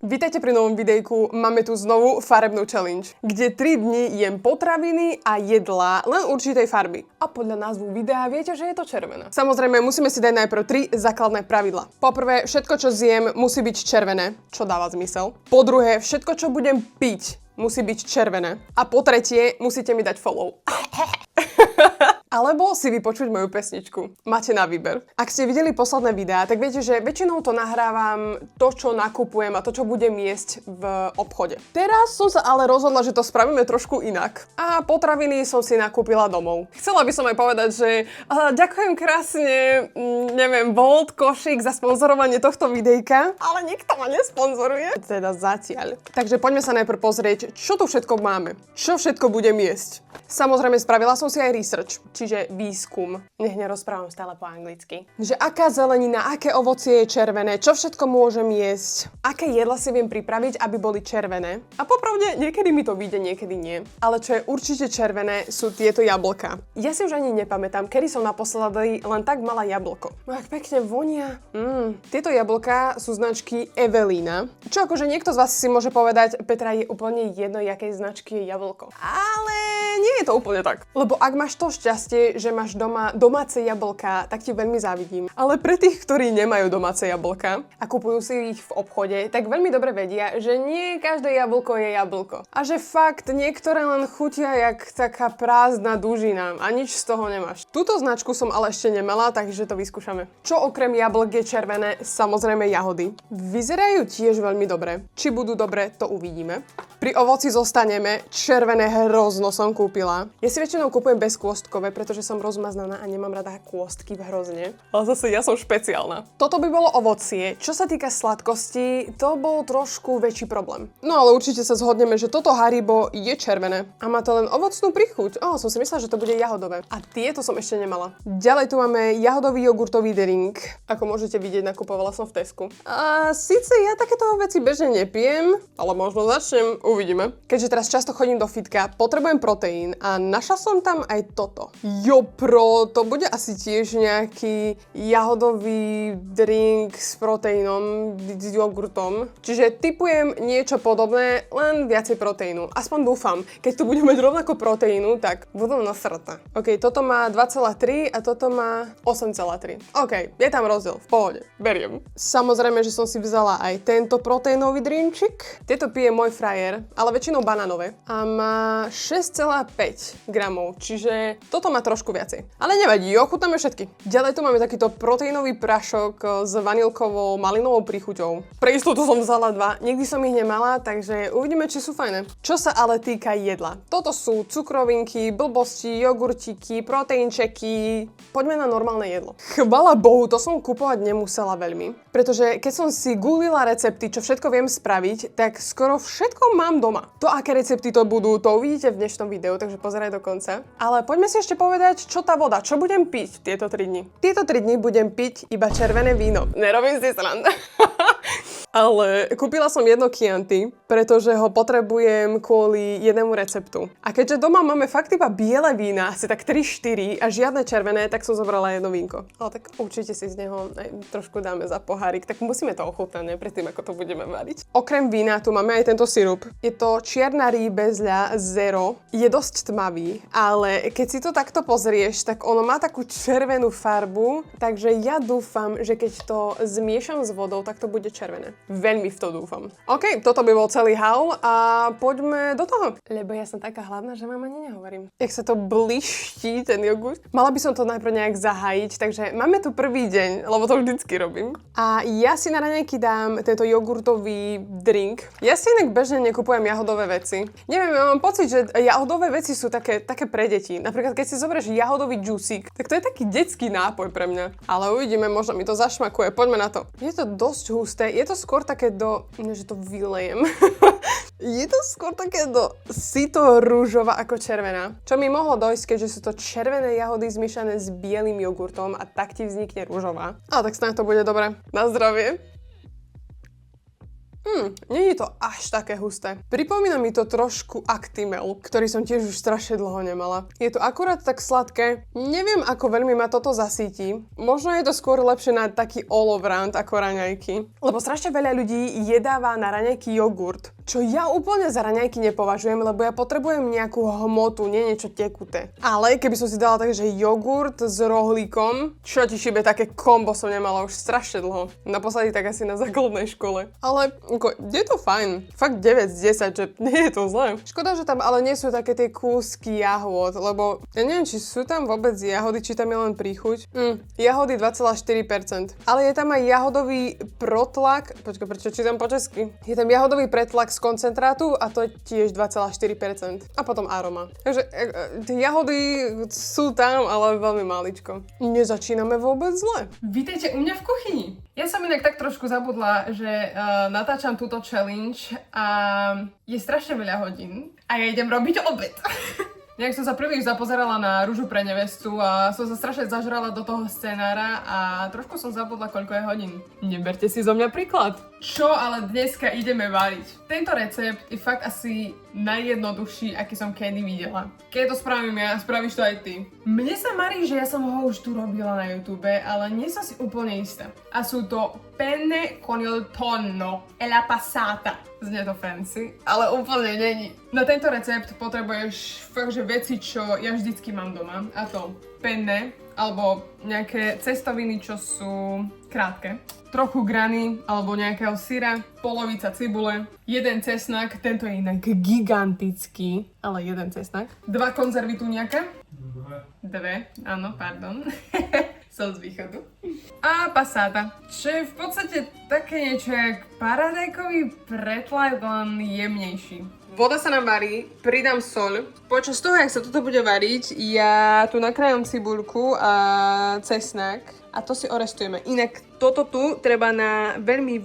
Vítajte pri novom videjku, máme tu znovu farebnú challenge, kde 3 dni jem potraviny a jedlá len určitej farby. A podľa názvu videa viete, že je to červená. Samozrejme, musíme si dať najprv 3 základné pravidlá. Po prvé, všetko, čo zjem, musí byť červené, čo dáva zmysel. Po druhé, všetko, čo budem piť, musí byť červené. A po tretie, musíte mi dať follow. Alebo si vypočuť moju pesničku. Máte na výber. Ak ste videli posledné videá, tak viete, že väčšinou to nahrávam to, čo nakupujem a to, čo budem jesť v obchode. Teraz som sa ale rozhodla, že to spravíme trošku inak. A potraviny som si nakúpila domov. Chcela by som aj povedať, že ďakujem krásne, neviem, Bolt, Košík za sponzorovanie tohto videjka, ale nikto ma nesponzoruje. Teda zatiaľ. Takže poďme sa najprv pozrieť, čo tu všetko máme. Čo všetko budem jesť. Samozrejme, spravila som si aj research. Čiže výskum. Nech nerozprávam stále po anglicky. Že aká zelenina, aké ovocie je červené, čo všetko môžem jesť, aké jedla si viem pripraviť, aby boli červené. A popravde, niekedy mi to vyjde, niekedy nie. Ale čo je určite červené, sú tieto jablká. Ja si už ani nepamätám, kedy som naposledy len tak mala jablko. No ak pekne vonia. Tieto jablká sú značky Evelina. Čo akože niekto z vás si môže povedať, Petra, je úplne jedno, jakej značky je jablko. Ale nie je to úplne tak. Lebo ak máš to šťastie, že máš doma domáce jablká, tak ti veľmi závidím. Ale pre tých, ktorí nemajú domáce jablká a kupujú si ich v obchode, tak veľmi dobre vedia, že nie každé jablko je jablko. A že fakt niektoré len chutia jak taká prázdna dužina a nič z toho nemáš. Túto značku som ale ešte nemala, takže to vyskúšame. Čo okrem jablk je červené? Samozrejme jahody. Vyzerajú tiež veľmi dobre. Či budú dobre, to uvidíme. Pri ovoci zostaneme. Červené hrozno som kúpila. Ja si väčšinou kúpujem bezkôstkové, pretože som rozmaznaná a nemám rada kôstky v hrozne. Ale zase ja som špeciálna. Toto by bolo ovocie. Čo sa týka sladkosti, to bol trošku väčší problém. No ale určite sa zhodneme, že toto Haribo je červené. A má to len ovocnú príchuť. Som si myslela, že to bude jahodové. A tieto som ešte nemala. Ďalej tu máme jahodový jogurtový drink. Ako môžete vidieť, nakupovala som v Tesku. A síce ja takéto veci bežne nepijem, ale možno začnem, uvidíme. Keďže teraz často chodím do fitka, potrebujem proteín a našla som tam aj toto. Jopro, to bude asi tiež nejaký jahodový drink s proteínom, s jogurtom. Čiže tipujem niečo podobné, len viacej proteínu. Aspoň dúfam. Keď tu budeme mať rovnako proteínu, tak budem nasrata. OK, toto má 2,3 a toto má 8,3. OK, je tam rozdiel, v pohode. Beriem. Samozrejme, že som si vzala aj tento proteínový drinčik. Tieto pije môj frajer, ale väčšinou banánové. A má 6,5 gramov, čiže toto má trošku viacej. Ale nevadí, ochutnáme všetky. Ďalej tu máme takýto proteínový prašok s vanilkovou malinovou príchuťou. Pre istotu som vzala 2, nikdy som ich nemala, takže uvidíme, či sú fajné. Čo sa ale týka jedla. Toto sú cukrovinky, blbosti, jogurtiky, proteínčeky. Poďme na normálne jedlo. Chvala Bohu, to som kupovať nemusela veľmi. Pretože keď som si googlila recepty, čo všetko viem spraviť, tak skoro všetko mám doma. To, aké recepty to budú, to uvidíte v dnešnom videu, takže pozeraj do konca. Ale poďme si ešte povedať, čo tá voda, čo budem piť tieto 3 dni. Tieto 3 dni budem piť iba červené víno. Nerobím si srandu. Ale kúpila som jedno Chianti, pretože ho potrebujem kvôli jednému receptu. A keďže doma máme fakt iba biele vína, asi tak 3-4 a žiadne červené, tak som zobrala jedno vínko. Ale tak určite si z neho aj trošku dáme za pohárik, tak musíme to ochutnať, predtým ako to budeme variť. Okrem vína tu máme aj tento sirup. Je to čierna rýbezľa zero. Je dosť tmavý, ale keď si to takto pozrieš, tak ono má takú červenú farbu, takže ja dúfam, že keď to zmiešam s vodou, tak to bude červené. Veľmi v to dúfam. OK, toto by bol celý haul a poďme do toho. Lebo ja som taká hladná, že vám ani nehovorím. Jak sa to bliští, ten jogurt. Mala by som to najprv nejak zahájiť, takže máme tu prvý deň, lebo to vždycky robím. A ja si na raňajky dám tento jogurtový drink. Ja si inak bežne nekupujem jahodové veci. Neviem, ja mám pocit, že jahodové veci sú také pre deti. Napríklad, keď si zoberieš jahodový džusík, tak to je taký detský nápoj pre mňa. Ale uvidíme, možno mi to zašmakuje. Poďme na to. Je to dosť husté. Je to skôr také že to vylejem. Je to skôr také sito rúžová ako červená. Čo mi mohlo dojsť, keďže sú to červené jahody zmiešané s bielým jogurtom a tak ti vznikne rúžová. Ale tak snáď to bude dobré. Na zdravie. Nie je to až také husté. Pripomína mi to trošku Actimel, ktorý som tiež už strašne dlho nemala. Je to akurát tak sladké. Neviem, ako veľmi ma toto zasíti. Možno je to skôr lepšie na taký olovrant ako raňajky. Lebo strašne veľa ľudí jedáva na raňajky jogurt. Čo ja úplne za raňajky nepovažujem, lebo ja potrebujem nejakú hmotu, nie niečo tekuté. Ale keby som si dala tak, že jogurt s rohlíkom, čo ti šibe, také kombo som nemala už strašne dlho. Naposledy tak asi na základnej škole. Ale je to fajn. Fakt 9 z 10, že nie je to zlé. Škoda, že tam ale nie sú také tie kúsky jahôd, lebo ja neviem, či sú tam vôbec jahody, či tam je len príchuť. Jahody 2,4%. Ale je tam aj jahodový protlak. Počkaj, prečo čítam po česky? Je tam jahodový pretlak z koncentrátu a to je tiež 2,4%. A potom aroma. Takže tie jahody sú tam, ale veľmi maličko. Nezačíname vôbec zle. Vítejte u mňa v kuchyni. Ja som inak tak trošku zabudla, že natáčam túto challenge a je strašne veľa hodín a ja idem robiť obed. Nejak som sa prvý už zapozerala na Rúžu pre nevestu a som sa strašne zažrala do toho scenára a trošku som zabudla, koľko je hodín. Neberte si zo mňa príklad. Čo ale dneska ideme variť? Tento recept je fakt asi najjednoduchší, aký som kedy videla. Keď to spravím ja, spravíš to aj ty. Mne sa marí, že ja som ho už tu robila na YouTube, ale nie som si úplne istá. A sú to penne con il tonno e la passata. Znie to fancy, ale úplne není. Na tento recept potrebuješ fakt, že veci, čo ja vždycky mám doma. A to penne, alebo nejaké cestoviny, čo sú krátke. Trochu grany, alebo nejakého syra, polovica cibule, jeden cesnak, tento je inak gigantický, ale jeden cesnak. 2 konzervy tuniaka. Dve, áno, pardon. Som z východu. A passata, čo je v podstate také niečo jak paradajkový pretlak, len jemnejší. Voda sa nám varí, pridám soľ. Počas toho, jak sa toto bude variť, ja tu nakrájam cibuľku a cesnak a to si orestujeme. Inak toto tu treba na veľmi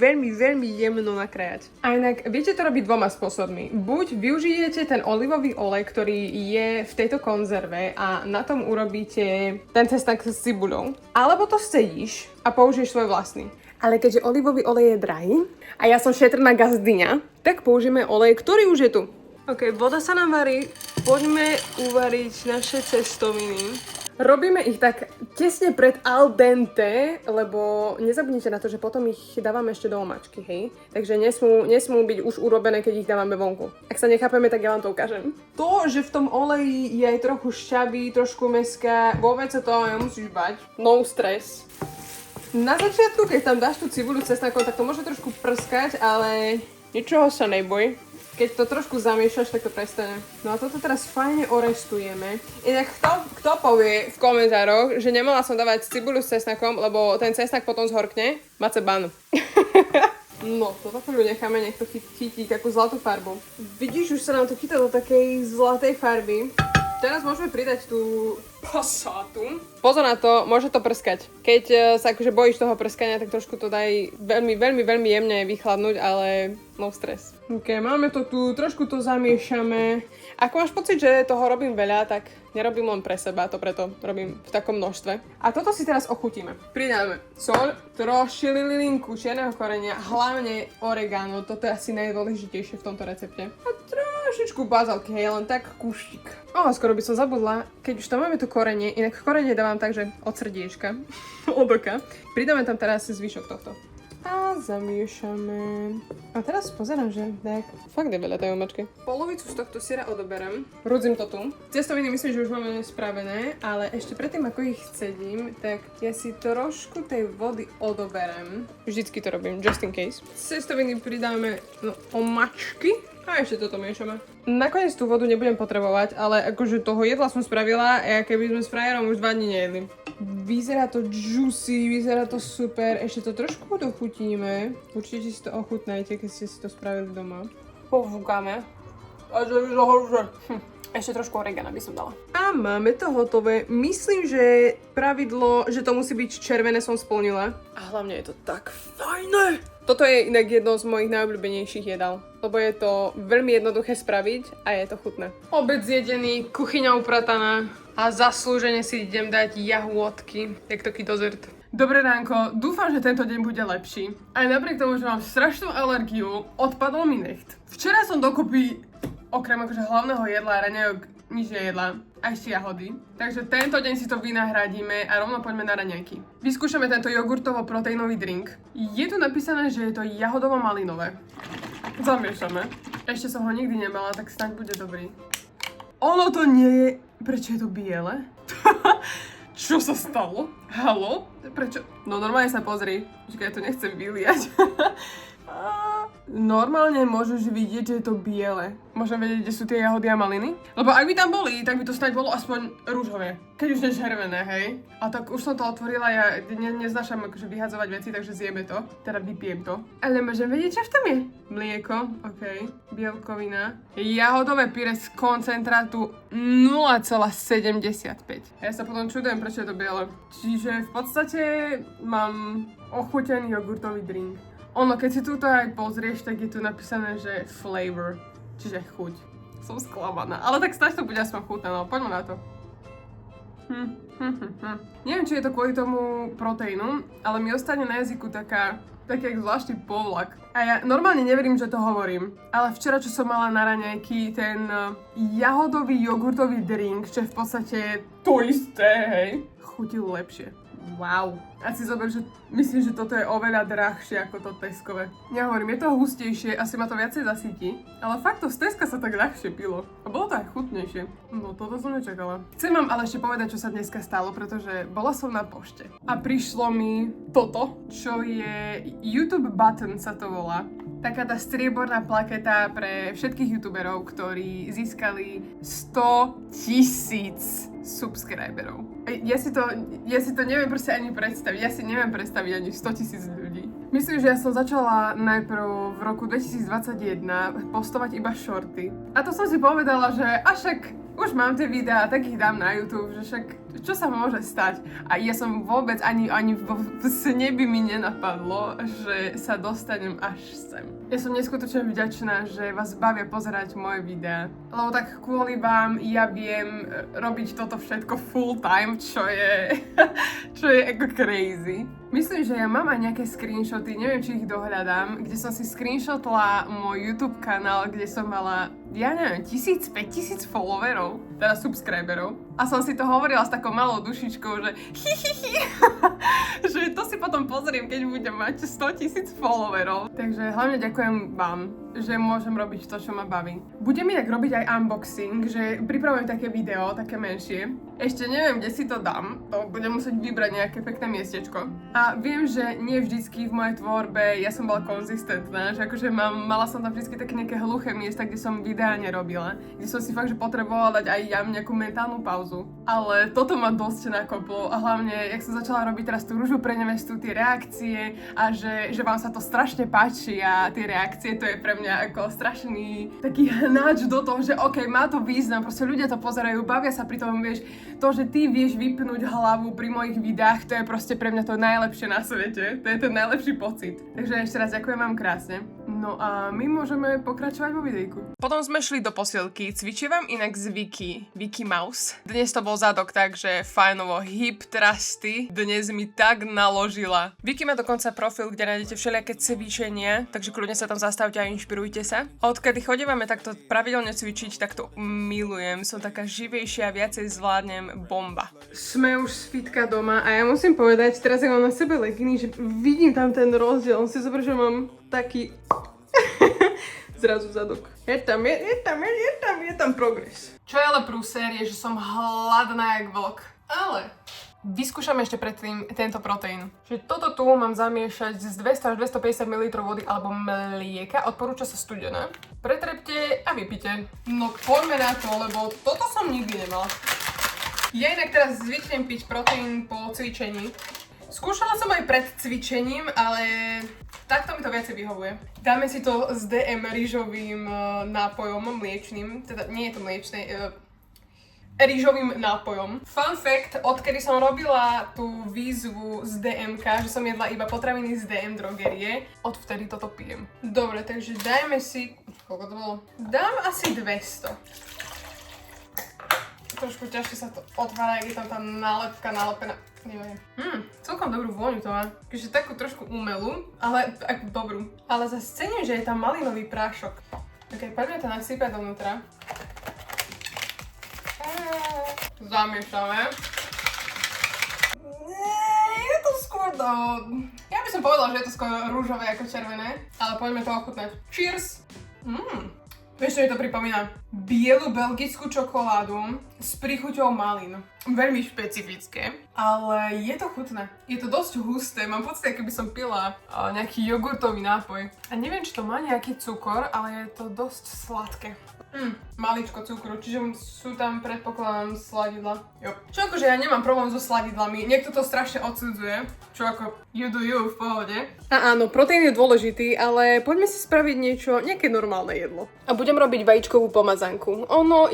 jemno nakrájať. A inak viete to robiť 2 spôsobmi. Buď využijete ten olivový olej, ktorý je v tejto konzerve a na tom urobíte ten cesnak s cibuľou. Alebo to sedíš a použiješ svoj vlastný. Ale keďže olivový olej je drahý a ja som šetrná gazdyňa, tak použijeme olej, ktorý už je tu. Ok, voda sa nám varí, poďme uvariť naše cestoviny. Robíme ich tak tesne pred al dente, lebo nezabudnite na to, že potom ich dávame ešte do omáčky, hej? Takže nesmú byť už urobené, keď ich dávame vonku. Ak sa nechápeme, tak ja vám to ukážem. To, že v tom oleji je aj trochu šťavy, trošku mäská, vôbec sa toho nemusíš bať. No stress. Na začiatku, keď tam dáš tú cibuľu cesnakom, tak to môže trošku prskať, ale ničoho sa neboj. Keď to trošku zamiešaš, tak to prestane. No a toto teraz fajne orestujeme. Inak kto povie v komentároch, že nemala som dávať cibuľu s cesnakom, lebo ten cesnak potom zhorkne, máte ban. No, toto chvíľu necháme, nech to chytí takú zlatú farbu. Vidíš, už sa nám to chytá do takej zlatej farby. Teraz môžeme pridať tú passátu. Pozor na to, môže to prskať. Keď sa akože bojíš toho prskania, tak trošku to daj veľmi jemne vychladnúť, ale no stres. Ok, máme to tu, trošku to zamiešame. Ak máš pocit, že toho robím veľa, tak nerobím len pre seba, to preto robím v takom množstve. A toto si teraz ochutíme. Pridáme soľ, troši lilinku čierneho korenia, hlavne oregano, toto je asi najdôležitejšie v tomto recepte. A trošičku bazálky, hej, len tak kúštik. Skoro by som zabudla, keď už tam máme tu korenie, inak korenie dávam tak, že od srdiečka, od oka. Pridáme tam teraz zvyšok tohto. A zamiešame. A teraz pozerám, že tak fakt je veľa tej omačky. Polovicu z tohto syra odoberem. Rudzím to tu. Cestoviny myslím, že už máme spravené, ale ešte predtým, ako ich cedím, tak ja si trošku tej vody odoberem. Vždycky to robím, just in case. Cestoviny pridáme omačky. A ešte toto miešame. Nakoniec tú vodu nebudem potrebovať, ale akože toho jedla som spravila a keby sme s frajerom už 2 dní nejedli. Vyzerá to juicy, vyzerá to super. Ešte to trošku dochutíme. Určite si to ochutnajte, keď ste si to spravili doma. Povúkame. A že ešte trošku oregana by som dala. A máme to hotové. Myslím, že pravidlo, že to musí byť červené, som splnila. A hlavne je to tak fajné. Toto je inak jedno z mojich najobľúbenejších jedál, lebo je to veľmi jednoduché spraviť a je to chutné. Obed zjedený, kuchyňa uprataná a zaslúžene si idem dať jahôdky, jak taký dozert. Dobré ránko, dúfam, že tento deň bude lepší. Aj napriek tomu, že mám strašnú alergiu, odpadol mi necht. Včera som dokopy, okrem akože hlavného jedla a raňajok, nič nejedla. A ešte jahody. Takže tento deň si to vynahradíme a rovno poďme na raňajky. Vyskúšame tento jogurtovo-proteínový drink. Je tu napísané, že je to jahodovo-malinové. Zamiešame. Ešte som ho nikdy nemala, tak snáď bude dobrý. Ono to nie je... Prečo je to biele? Čo sa stalo? Haló? Prečo? No normálne sa pozri. Počkaj, ja to nechcem vyliať. Normálne môžeš vidieť, že je to biele. Môžem vedieť, kde sú tie jahody a maliny? Lebo ak by tam boli, tak by to snáď bolo aspoň rúžové. Keď už nežervené, hej? A tak už som to otvorila, ja neznášam akože vyhadzovať veci, takže zjeme to. Teda vypijem to. Ale môžem vedieť, čo v tom je? Mlieko, okej. Bielkovina. Jahodové pyre z koncentrátu 0,75. Ja sa potom čudujem, prečo je to biele. Čiže v podstate mám ochutený jogurtový drink. Ono, keď si túto aj pozrieš, tak je tu napísané, že flavor, čiže chuť. Som sklamaná, ale tak snáď to bude aspoň chutné, no poďme na to. Neviem, či je to kvôli tomu proteínu, ale mi ostane na jazyku taký zvláštny povlak. A ja normálne neverím, že to hovorím, ale včera, čo som mala na raňajky, ten jahodový jogurtový drink, čo je v podstate to isté, hej, chutil lepšie. Wow. A si zober, že myslím, že toto je oveľa drahšie ako to Teskové. Ja hovorím, je to hustejšie, asi ma to viacej zasytí, ale fakt to z Teska sa tak ľahšie pilo. A bolo to aj chutnejšie. No toto som nečakala. Chcem vám ale ešte povedať, čo sa dneska stalo, pretože bola som na pošte. A prišlo mi toto, čo je YouTube button sa to volá. Taká tá strieborná plaketa pre všetkých youtuberov, ktorí získali 100 000 subscriberov. Ja si to neviem proste ani predstaviť. Ja si neviem predstaviť ani 100 000 ľudí. Myslím, že ja som začala najprv v roku 2021 postovať iba shorty. A to som si povedala, že však už mám tie videá, tak ich dám na YouTube, že však čo sa môže stať? A ja som vôbec ani v sne by mi nenapadlo, že sa dostanem až sem. Ja som neskutočne vďačná, že vás bavia pozerať moje videá. Lebo tak kvôli vám ja viem robiť toto všetko full time, čo je ako crazy. Myslím, že ja mám aj nejaké screenshoty, neviem, či ich dohľadám, kde som si screenshotla môj YouTube kanál, kde som mala, ja neviem, 1000-5000 followerov, teda subscriberov. A som si to hovorila s takou malou dušičkou, že že to si potom pozriem, keď budem mať 100 000 followerov. Takže hlavne ďakujem vám, že môžem robiť to, čo ma baví. Budem inak robiť aj unboxing, že pripravujem také video, také menšie. Ešte neviem, kde si to dám, to budem musieť vybrať nejaké pekné miestečko. A viem, že nie vždycky v mojej tvorbe ja som bola konzistentná, že akože mala som tam vždycky také nejaké hluché miesta, kde som videá nerobila, kde som si fakt, že potrebovala dať aj ja nejakú mentálnu pauzu. Ale toto ma dosť nakoplo a hlavne, jak som začala robiť teraz tú rúžu pre nevestu, tie reakcie a že vám sa to strašne páči a tie reakcie, to je pre mňa ako strašný taký hnáč do toho, že okej, má to význam, proste ľudia to pozerajú, bavia sa pri tom, vieš, to, že ty vieš vypnúť hlavu pri mojich videách, to je proste pre mňa to najlepšie na svete, to je ten najlepší pocit. Takže ešte raz ďakujem vám krásne. No a my môžeme pokračovať vo videjku. Potom sme šli do posielky, cvičím inak z Vicky Mouse. Dnes to bol zadok, takže fajnovo hip thrusty, dnes mi tak naložila. Vicky má dokonca profil, kde nájdete všelijaké cvičenia, takže kľudne sa tam zastavte a inšpirujte sa. Odkedy chodívame takto pravidelne cvičiť, tak to milujem, som taká živejšia, viacej zvládnem, bomba. Sme už z fitka doma a ja musím povedať, teraz ja mám na sebe leginy, že vidím tam ten rozdiel, on si zober, že mám taký zrazu zadok. Je tam progres. Čo je ale prúser, je, že som hladná jak vlk. Ale vyskúšame ešte predtým tento proteín. Čiže toto tu mám zamiešať z 200 až 250 ml vody alebo mlieka. Odporúča sa studené. Pretrepte a vypite. No poďme na to, lebo toto som nikdy nemala. Ja inak teraz zvyknem piť proteín po cvičení. Skúšala som aj pred cvičením, ale takto mi to viacej vyhovuje. Dáme si to s DM rýžovým nápojom mliečným, teda nie je to mliečné, rýžovým nápojom. Fun fact, odkedy som robila tú výzvu z DMK, že som jedla iba potraviny z DM drogerie, odvtedy toto pijem. Dobre, takže dajme si, koľko to bolo? Dám asi 200. Trošku ťažšie sa to otvára, je tam tá nálepka nalepená. Neviem. Celkom dobrú vôňu to má. Takže takú trošku umelú, ale akú dobrú. Ale zase cením, že je tam malinový prášok. Ok, poďme to nasypať dovnútra. Zamiešame. Je to skôr do... Ja by som povedala, že je to skôr rúžové ako červené, ale poďme to ochutnať. Cheers! Vieš, čo mi to pripomína? Bielu belgickú čokoládu s príchuťou malín. Veľmi špecifické, ale je to chutné. Je to dosť husté, mám pocit, keby som pila nejaký jogurtový nápoj. A neviem, či to má nejaký cukor, ale je to dosť sladké. Maličko cukru, čiže sú tam, predpokladám, sladidla. Jo. Čo akože ja nemám problém so sladidlami, niekto to strašne odsudzuje, čo ako you do you, v pohode. A áno, proteín je dôležitý, ale poďme si spraviť nejaké normálne jedlo. A budem robiť vajíčkovú pomazánku.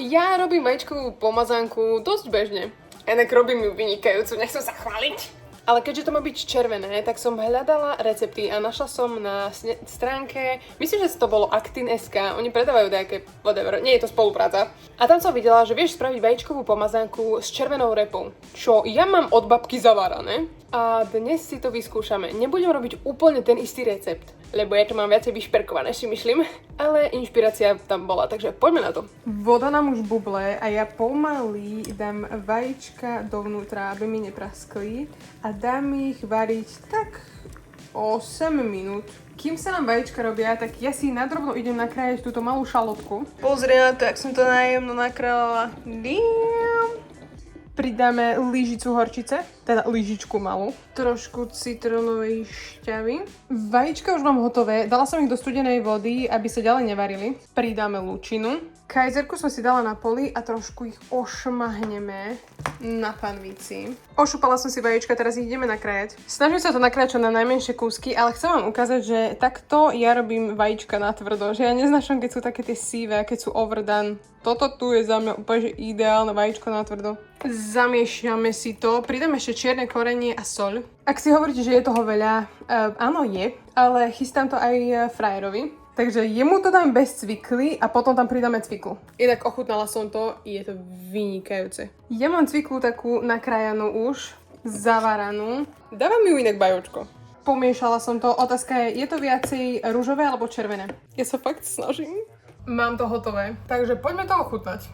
Ja robím vajíčkovú pomazánku dosť bežne. Inak robím ju vynikajúcu, nechcem sa chváliť. Ale keďže to má byť červené, tak som hľadala recepty a našla som na stránke, myslím, že to bolo Actin.sk, oni predávajú nejaké, whatever, nie je to spolupráca. A tam som videla, že vieš spraviť vajíčkovú pomazánku s červenou repou, čo ja mám od babky zavárané. A dnes si to vyskúšame. Nebudem robiť úplne ten istý recept, lebo ja to mám viacej vyšperkované, si myslím, ale inšpirácia tam bola, takže poďme na to. Voda nám už buble a ja pomaly dám vajíčka dovnútra, aby mi nepraskli a dám ich variť tak 8 minút. Kým sa nám vajíčka robia, tak ja si nadrobno idem nakrájať túto malú šalotku. Pozri na to, jak som to najjemno nakrájala. Pridáme lyžicu horčice, teda lyžičku malú. Trošku citrónovej šťavy. Vajíčka už mám hotové, dala som ich do studenej vody, aby sa ďalej nevarili. Pridáme lučinu. Kajzerku som si dala na poli a trošku ich ošmahneme na panvici. Ošúpala som si vajíčka, teraz ich ideme nakrájať. Snažím sa to nakrájať čo na najmenšie kúsky, ale chcem vám ukázať, že takto ja robím vajíčka na tvrdo. Že ja neznášam, keď sú také tie síve, keď sú overdone. Toto tu je za mňa úplne ideálne vajíčko na tvrdo. Zamiešame si to, pridám ešte čierne korenie a soľ. Ak si hovoríte, že je toho veľa, áno je, ale chystám to aj frajerovi. Takže jemu to dám bez cvikly a potom tam pridáme cviklu. Inak ochutnala som to, je to vynikajúce. Ja mám cviklu takú nakrájanú už, zavaranú. Dávam ju inak bajočko. Pomiešala som to, otázka je to viacej rúžové alebo červené? Ja sa fakt snažím. Mám to hotové, takže poďme to ochutnať.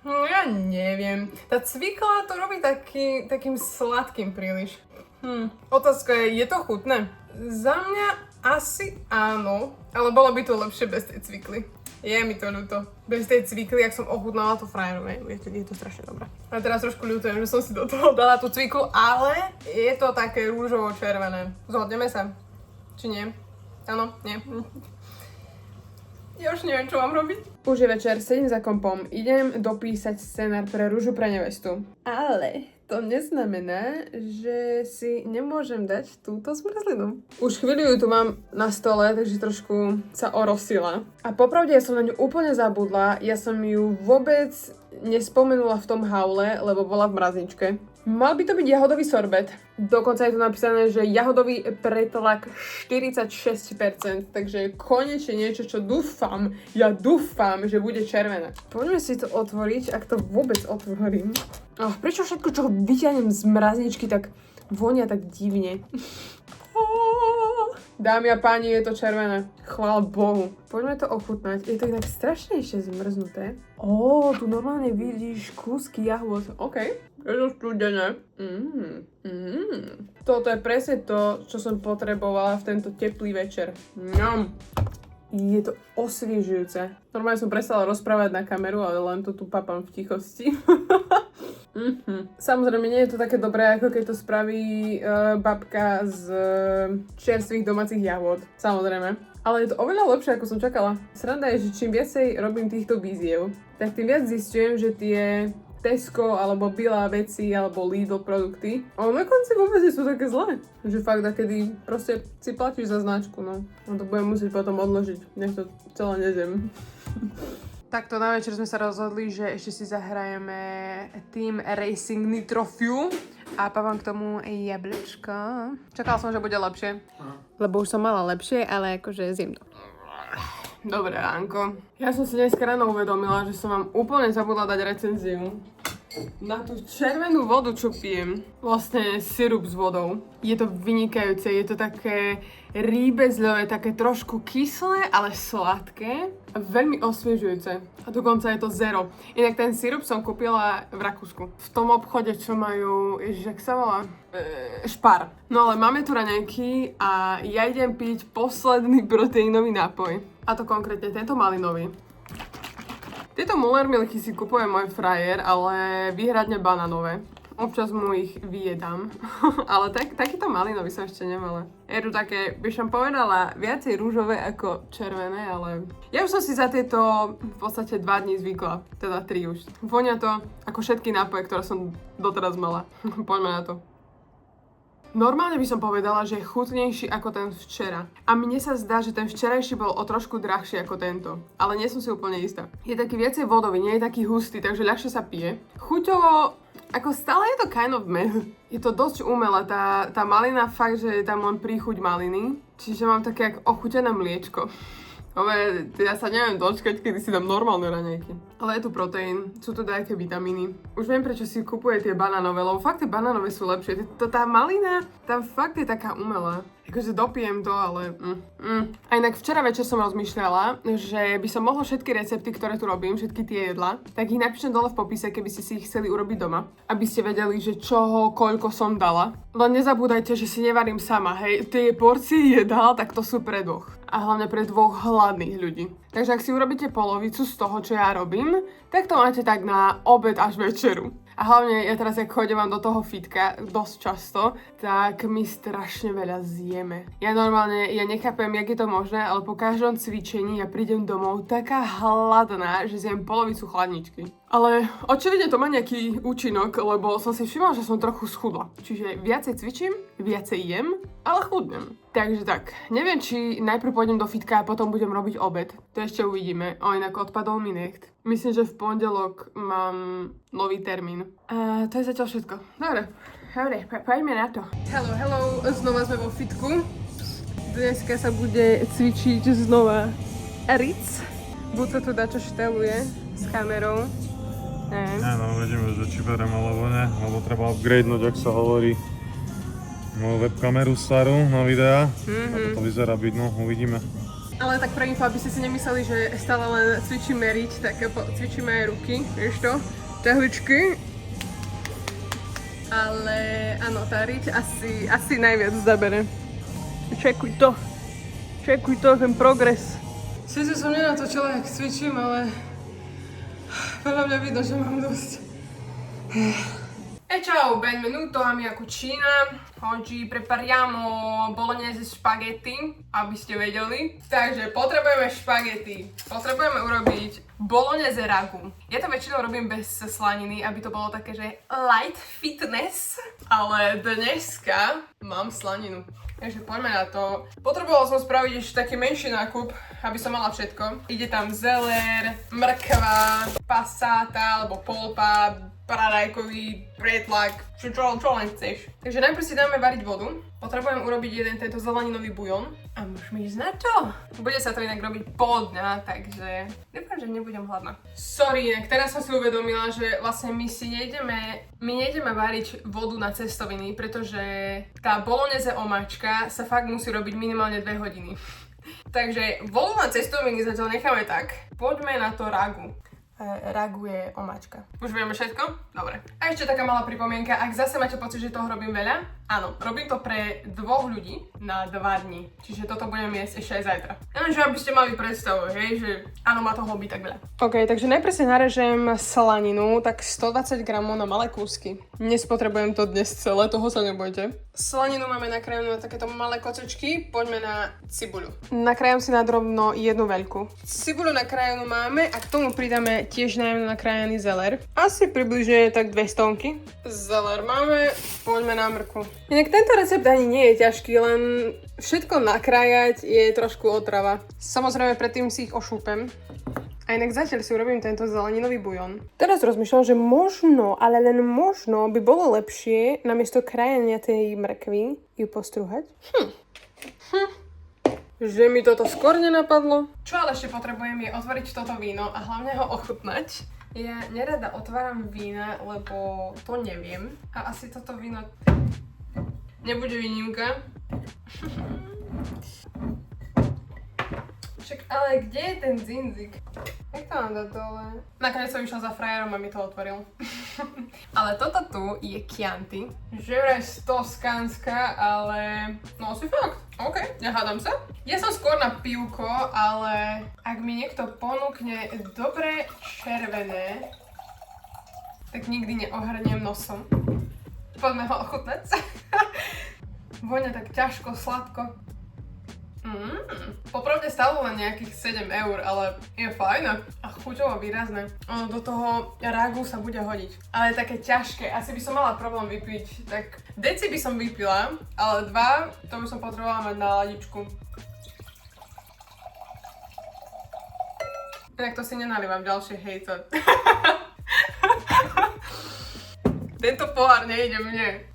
Ja neviem, tá cvikla to robí takým sladkým príliš. Otázka je to chutné? Za mňa asi áno, ale bolo by to lepšie bez tej cvikly. Je mi to ľúto. Bez tej cvikly, ak som ochutnala to frajerové, je to strašne dobré. A teraz trošku ľútujem, že som si do toho dala tú cviklu, ale je to také rúžovo-červené. Zhodneme sa? Či nie? Áno? Nie? Ja už neviem, čo mám robiť. Už je večer, sedím za kompom, idem dopísať scenár pre Rúžu pre nevestu. Ale to neznamená, že si nemôžem dať túto zmrzlinu. Už chvíľu ju tu mám na stole, takže trošku sa orosila. A popravde ja som na ňu úplne zabudla, ja som ju vôbec nespomenula v tom haule, lebo bola v mrazničke. Mal by to byť jahodový sorbet. Dokonca je tu napísané, že jahodový pretlak 46%, takže konečne niečo, čo dúfam, že bude červené. Poďme si to otvoriť, ak to vôbec otvorím. Prečo všetko, čo vyťahnem z mrazničky, tak vonia tak divne? Dámy a páni, je to červené. Chvála Bohu. Poďme to ochutnať. Je to inak strašne ešte zmrznuté. Tu normálne vidíš kúsky jahôd. OK. Je to studené. Toto je presne to, čo som potrebovala v tento teplý večer. Je to osviežujúce. Normálne som prestala rozprávať na kameru, ale len to tu papám v tichosti. Samozrejme, nie je to také dobré, ako keď to spraví babka z čerstvých domácich jahôd. Samozrejme. Ale je to oveľa lepšie, ako som čakala. Sranda je, že čím viacej robím týchto víziev, tak tým viac zistujem, že tie Tesco, alebo Bilá veci, alebo Lidl produkty. Ale na konci vôbec sú také zlé. Že fakt, kedy proste si platíš za značku, no. A to budem musieť potom odložiť, nech to celé nezjem. Takto na večer sme sa rozhodli, že ešte si zahrajeme Team Racing Nitro Fuel a papám k tomu jablčko. Čakala som, že bude lepšie, lebo už som mala lepšie, ale akože zjem to. Dobré ránko. Ja som si dneska ráno uvedomila, že som vám úplne zabudla dať recenziu na tú červenú vodu, čo pijem. Vlastne sirup s vodou. Je to vynikajúce, je to také rýbezľové, také trošku kyslé, ale sladké a veľmi osviežujúce. A dokonca je to zero. Inak ten sirup som kúpila v Rakúsku. V tom obchode, čo majú, jak sa volá? Špar. No ale máme tu raňajky a ja idem piť posledný proteínový nápoj. A to konkrétne tento malinový. Tieto Müller Milky si kupuje môj frajer, ale výhradne bananové. Občas mu ich vyjedám. Ale takýto malinový som ešte nemala. Je tu také, by som povedala, viacej rúžové ako červené, ale... Ja už som si za tieto v podstate 2 dní zvykla. Teda 3 už. Vonia to ako všetky nápoje, ktoré som doteraz mala. Poďme na to. Normálne by som povedala, že je chutnejší ako ten včera. A mne sa zdá, že ten včerajší bol o trošku drahší ako tento. Ale nie som si úplne istá. Je taký viacej vodový, nie je taký hustý, takže ľahšie sa pije. Chuťovo, ako stále je to kind of meh. Je to dosť umelé, tá malina fakt, že je tam len príchuť maliny. Čiže mám také ako ochutené mliečko. Ja sa neviem dočkať, kedy si dám normálne raňajky. Ale je tu proteín, sú tu nejaké vitamíny. Už viem, prečo si kupuje tie banánové, lebo fakt tie banánové sú lepšie. Tá malina, tam fakt je taká umelá. Akože dopijem to, ale... A inak včera večer som rozmýšľala, že by som mohla všetky recepty, ktoré tu robím, všetky tie jedlá, tak ich napíšem dole v popise, keby ste si ich chceli urobiť doma. Aby ste vedeli, že čoho, koľko som dala. Len nezabúdajte, že si nevarím sama, hej. Tie porcie jedál, tak to sú pre 2. A hlavne pre 2 hladných ľudí. Takže ak si urobíte polovicu z toho, čo ja robím, tak to máte tak na obed až večeru. A hlavne ja teraz, jak chodím do toho fitka dosť často, tak my strašne veľa zjeme. Ja nechápem, jak je to možné, ale po každom cvičení ja prídem domov taká hladná, že zjem polovicu chladničky. Ale očividne to má nejaký účinok, lebo som si všimla, že som trochu schudla. Čiže viacej cvičím, viacej jem, ale chudnem. Takže tak, neviem, či najprv pôjdem do fitka a potom budem robiť obed. To ešte uvidíme. Inak odpadol mi necht. Myslím, že v pondelok mám nový termín. A to je zatiaľ všetko. Dobre, poďme na to. Hello, znova sme vo fitku. Dneska sa bude cvičiť znova Ritz. Buď sa tu dačo šteluje s kamerou. No, uvidíme, že či berem alebo ne, lebo treba upgradenúť, ak sa hovorí, moju webkameru starú na videa. Ako to vyzerá byť, no, uvidíme. Ale tak pre info, aby ste si nemysleli, že stále len cvičíme riť, tak cvičíme aj ruky, vieš to, tehličky. Ale áno, tá riť asi najviac zabere. Čekuj to, ten progres. Sice som nenatočila, jak cvičím, ale podľa mňa vidno, že mám dosť. E ciao, benvenuto a mia cucina. Oggi prepariamo bolognese spaghetti, aby ste vedeli. Takže potrebujeme špagety. Potrebujeme urobiť bolognese ragu. Ja to väčšinou robím bez slaniny, aby to bolo také, že light fitness. Ale dneska mám slaninu. Takže poďme na to. Potrebovala som spraviť ešte taký menší nákup, aby som mala všetko. Ide tam zeler, mrkva, passata alebo polpa, paradajkový, pretlak, čo len chceš. Takže najprv si dáme variť vodu. Potrebujem urobiť jeden tento zeleninový bujon. A môžeme ísť na to. Bude sa to inak robiť pol dňa, takže dúfam, že nebudem hladná. Sorry, inak teraz som si uvedomila, že vlastne my nejdeme variť vodu na cestoviny, pretože tá bolognese omáčka sa fakt musí robiť minimálne 2 hodiny. Takže vodu na cestoviny zatiaľ necháme tak. Poďme na to ragu. Ragu je omáčka. Už vieme všetko? Dobre. A ešte taká malá pripomienka, ak zase máte pocit, že toho robím veľa, áno, robím to pre 2 ľudí na 2 dní. Čiže toto budem jesť ešte aj zajtra. Lenže aby ste mali predstavu, hej, že áno, má toho byť tak veľa. OK, takže najprv si narežem slaninu, tak 120 gramov na malé kúsky. Nespotrebujem to dnes celé, toho sa nebojte. Slaninu máme nakrájanú na takéto malé kocečky, poďme na cibuľu. Nakrájam si na drobno jednu veľkú. Cibuľu nakrájanú máme a k tomu pridáme tiež najmä nakrájaný zeler. Asi približne tak 200. Zeler máme, poďme na mrkvu. Inak tento recept ani nie je ťažký, len všetko nakrájať je trošku otrava. Samozrejme predtým si ich ošúpem. A inak zatiaľ si urobím tento zeleninový bujon. Teraz rozmýšľam, že možno, ale len možno by bolo lepšie namiesto krajania tej mrkvy ju postrúhať. že mi toto skôr nenapadlo. Čo ale ešte potrebujem je otvoriť toto víno a hlavne ho ochutnať. Ja nerada otváram vína, lebo to neviem. A asi toto víno nebude výnimka. Však ale kde je ten dzinzik? Jak to mám dať dole? Nakoniec som išla za frajerom a mi to otvoril. Ale toto tu je Chianti. Že vraj z Toskánska, ale... No asi fakt. OK, nehádam sa. Ja som skôr na pivko, ale ak mi niekto ponúkne dobré červené, tak nikdy neohrniem nosom. Poďme ho ochutnať. Voňa tak ťažko, sladko. Popravde stalo len nejakých 7 eur, ale je fajn a chuťovo výrazné. Ono do toho ragu sa bude hodiť. Ale je také ťažké, asi by som mala problém vypiť. Tak deci by som vypila, ale 2 to by som potrebovala mať na ladičku. Inak to si nenalievam ďalšie hejto. Tento pohár nejde mne.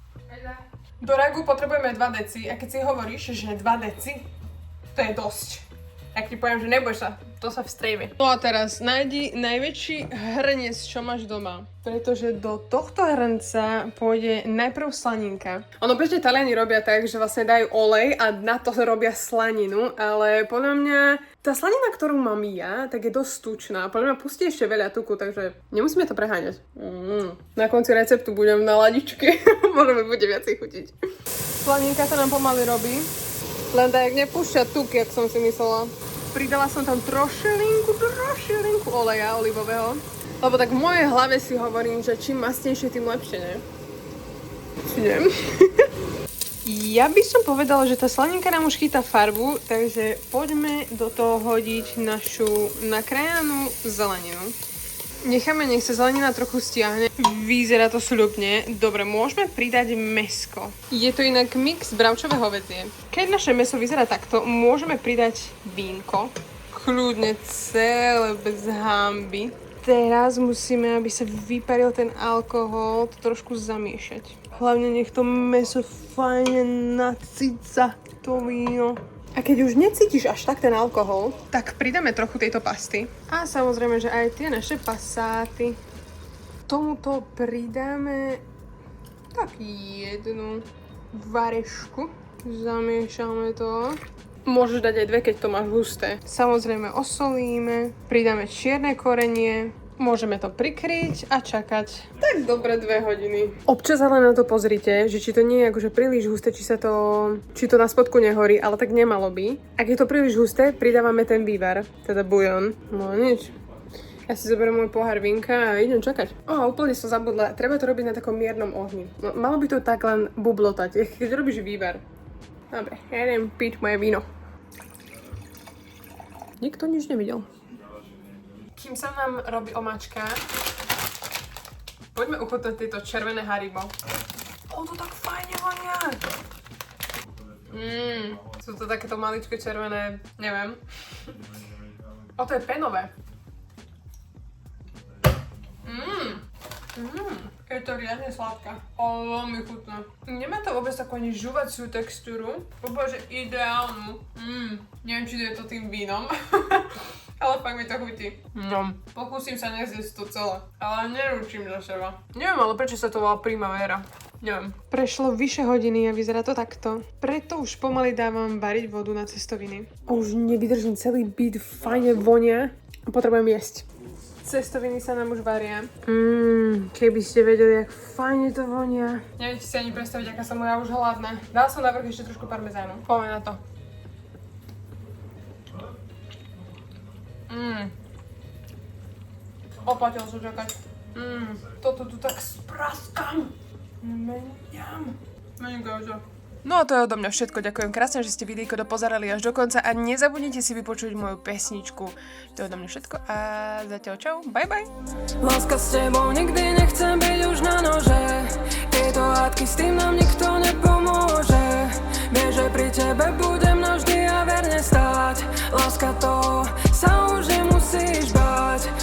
Do ragu potrebujeme 2 deci a keď si hovoríš, že 2 deci, to je dosť. Ak ti poviem, že neboj sa, to sa vstrieme. No a teraz nájdi najväčší hrniec, čo máš doma. Pretože do tohto hrnca pôjde najprv slaninka. Ono bežne Taliani robia tak, že vlastne dajú olej a na to robia slaninu, ale podľa mňa tá slanina, ktorú mám ja, tak je dosť tučná. Podľa mňa pustí ešte veľa tuku, takže nemusíme to preháňať. Na konci receptu budem na ladičke, možno mi bude viacej chutiť. Slaninka sa nám pomaly robí. Len tak nepúšťa tuk, jak som si myslela. Pridala som tam trošilinku oleja olivového. Lebo tak v mojej hlave si hovorím, že čím mastnejšie, tým lepšie, ne? Či nie? Ja by som povedala, že tá slaninka nám už chytá farbu, takže poďme do toho hodiť našu nakrájanú zeleninu. Necháme, nech sa zelenina trochu stiahne. Vyzerá to sľubne. Dobre, môžeme pridať mäsko. Je to inak mix bravčové hovädzie. Keď naše mäso vyzerá takto, môžeme pridať vínko. Kľudne celé, bez hanby. Teraz musíme, aby sa vyparil ten alkohol, to trošku zamiešať. Hlavne nech to mäso fajne nacíca to víno. A keď už necítiš až tak ten alkohol, tak pridáme trochu tejto pasty. A samozrejme, že aj tie naše pasáty. Tomuto pridáme tak jednu varešku. Zamiešame to. Môžeš dať aj 2, keď to máš husté. Samozrejme osolíme, pridáme čierne korenie. Môžeme to prikryť a čakať. Tak dobre 2 hodiny. Občas ale na to pozrite, že či to nie je akože príliš husté, či to na spodku nehorí, ale tak nemalo by. Ak je to príliš husté, pridávame ten vývar, teda bujon. No nič. Ja si zoberiem môj pohár vínka a idem čakať. Úplne som zabudla. Treba to robiť na takom miernom ohni. No, malo by to tak len bublotať, keď robíš vývar. Dobre, ja idem piť moje víno. Nikto nič nevidel. Kým sa nám robí omáčka, poďme uchutnať tieto červené Haribo. To tak fajne vonia. Sú to takéto maličké červené, neviem. To je penové. Je to riadne sladká. Veľmi chutná. Nemá to vôbec takú ani žuvaciu textúru. Úplne, že ideálnu. Neviem, či to je to tým vínom. Ale fakt mi to chutí. Pokúsim sa nezjesť to celé. Ale neručím za seba. Neviem, ale prečo sa to volá Primavera. Neviem. Prešlo vyše hodiny a vyzerá to takto. Preto už pomaly dávam variť vodu na cestoviny. Už nevydržím, celý byt fajne vonia. Potrebujem jesť. Cestoviny sa nám už varia. Keby ste vedeli, jak fajne to vonia. Neviete si ani predstaviť, aká som ja už hladná. Dala som na vrch ešte trošku parmezánu. Poďme na to. Oplatilo sa čakať. Toto tu tak spraskam. Meniam. Menikajúco. No a to je odo mňa všetko. Ďakujem krásne, že ste videjko dopozerali až do konca a nezabudnite si vypočuť moju pesničku. To je odo mňa všetko a zatiaľ čau. Bye bye. Láska s tebou nikdy nechcem byť už na nože. Tieto hádky s tým nám nikto nepomôže. Vieš, že pri tebe budem navždy a verne stáť. Láska to